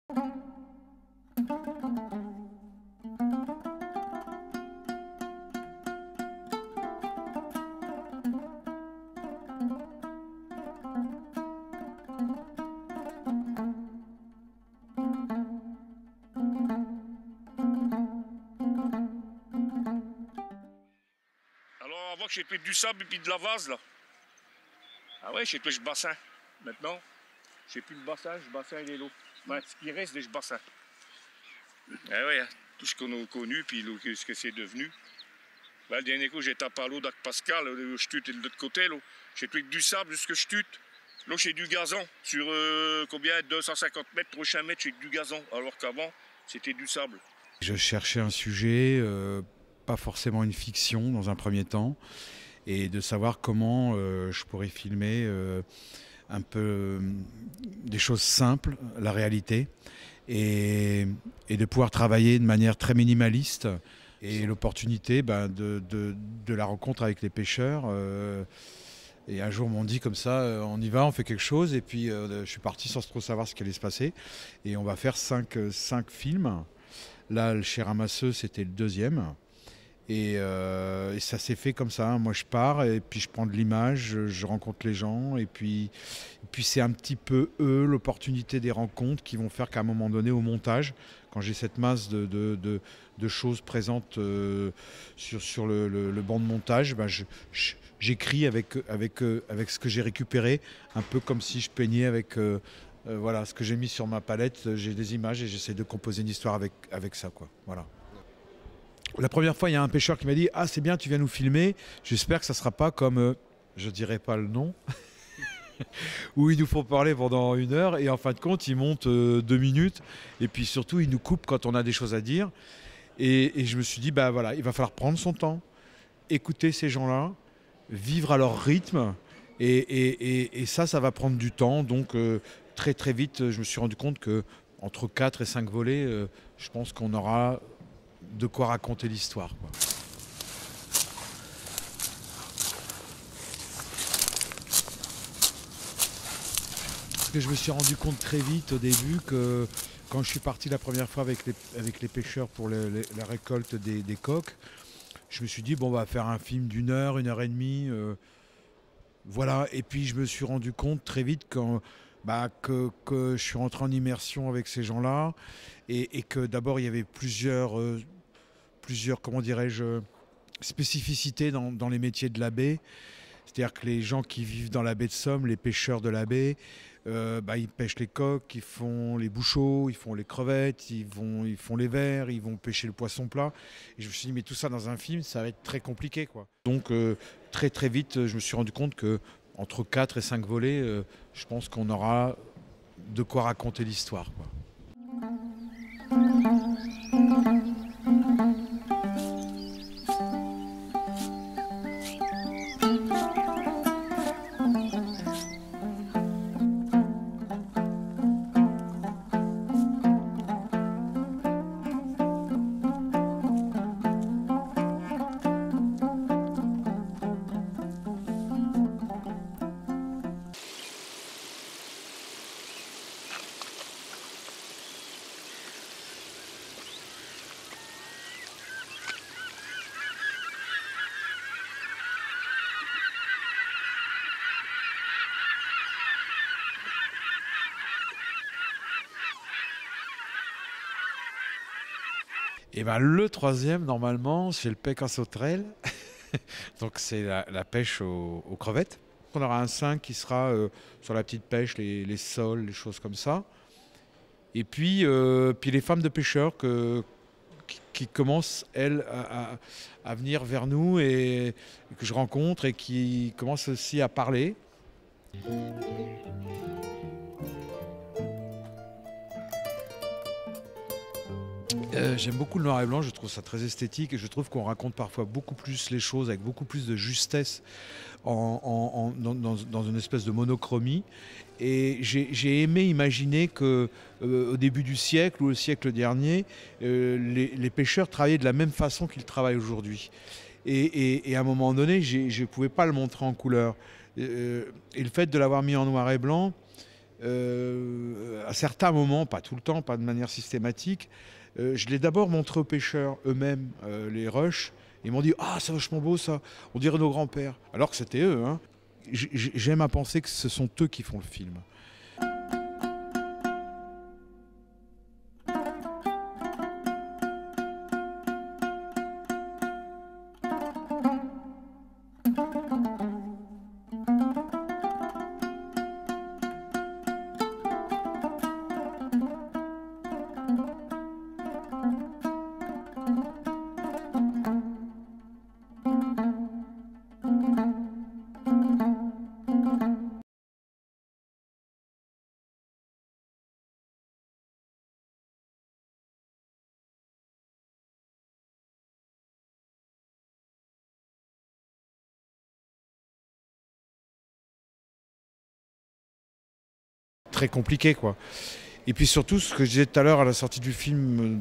Alors avant que j'ai pris du sable et puis de la vase là. Ah ouais, j'ai plus le bassin. Maintenant, j'ai plus le bassin et l'eau. Ouais, ce qui reste, c'est le bassin. Ah ouais, hein, tout ce qu'on a connu, puis ce que c'est devenu. Là, le dernier coup, j'ai tapé à l'eau avec Pascal, je tute de l'autre côté. J'ai pris du sable jusque je tute. Là, j'ai du gazon. Sur combien 250 mètres, prochain mètre, j'ai du gazon. Alors qu'avant, c'était du sable. Je cherchais un sujet, pas forcément une fiction dans un premier temps, et de savoir comment je pourrais filmer un peu des choses simples, la réalité, et de pouvoir travailler de manière très minimaliste. Et l'opportunité de la rencontre avec les pêcheurs. Et un jour, on m'ont dit comme ça, on y va, on fait quelque chose. Et puis, je suis parti sans trop savoir ce qui allait se passer. Et on va faire cinq films. Là, le Chez Ramasseux, c'était le deuxième. Et ça s'est fait comme ça. Moi, je pars et puis je prends de l'image, je rencontre les gens. Et puis c'est un petit peu eux, l'opportunité des rencontres qui vont faire qu'à un moment donné, au montage, quand j'ai cette masse de choses présentes sur le banc de montage, j'écris avec ce que j'ai récupéré, un peu comme si je peignais avec voilà, ce que j'ai mis sur ma palette. J'ai des images et j'essaie de composer une histoire avec ça, quoi. Voilà. La première fois, il y a un pêcheur qui m'a dit « Ah, c'est bien, tu viens nous filmer. J'espère que ça ne sera pas comme, je ne dirai pas le nom, où ils nous font parler pendant 1 heure et en fin de compte, ils montent 2 minutes et puis surtout, ils nous coupent quand on a des choses à dire. » Et je me suis dit « Bah voilà, il va falloir prendre son temps, écouter ces gens-là, vivre à leur rythme et ça va prendre du temps. » Donc très très vite, je me suis rendu compte que entre 4 et 5 volets, je pense qu'on aura de quoi raconter l'histoire, quoi. Parce que je me suis rendu compte très vite au début que quand je suis parti la première fois avec les pêcheurs pour la récolte des coques, je me suis dit bon, on va faire un film d'1 heure, 1 heure et demie, voilà. Et puis je me suis rendu compte très vite que je suis rentré en immersion avec ces gens-là et que d'abord il y avait plusieurs comment dirais-je, spécificités dans les métiers de la baie. C'est-à-dire que les gens qui vivent dans la baie de Somme, les pêcheurs de la baie, ils pêchent les coques, ils font les bouchots, ils font les crevettes, ils font les vers, ils vont pêcher le poisson plat. Et je me suis dit, mais tout ça dans un film, ça va être très compliqué, quoi. Donc très très vite, je me suis rendu compte que entre 4 et 5 volets, je pense qu'on aura de quoi raconter l'histoire, quoi. Et le troisième, normalement, c'est le pec en sauterelle. Donc c'est la pêche aux crevettes. On aura un 5 qui sera sur la petite pêche, les sols, les choses comme ça. Et puis les femmes de pêcheurs qui commencent, elles, à venir vers nous et que je rencontre et qui commencent aussi à parler. J'aime beaucoup le noir et blanc, je trouve ça très esthétique et je trouve qu'on raconte parfois beaucoup plus les choses avec beaucoup plus de justesse dans une espèce de monochromie. Et j'ai aimé imaginer que au début du siècle ou au siècle dernier, les pêcheurs travaillaient de la même façon qu'ils travaillent aujourd'hui. Et à un moment donné, je ne pouvais pas le montrer en couleur. Et le fait de l'avoir mis en noir et blanc, à certains moments, pas tout le temps, pas de manière systématique, je l'ai d'abord montré aux pêcheurs eux-mêmes, les rushs. Ils m'ont dit « Ah, c'est vachement beau ça, on dirait nos grands-pères ». Alors que c'était eux. Hein. J'aime à penser que ce sont eux qui font le film. Très compliqué, quoi. Et puis surtout, ce que je disais tout à l'heure à la sortie du film,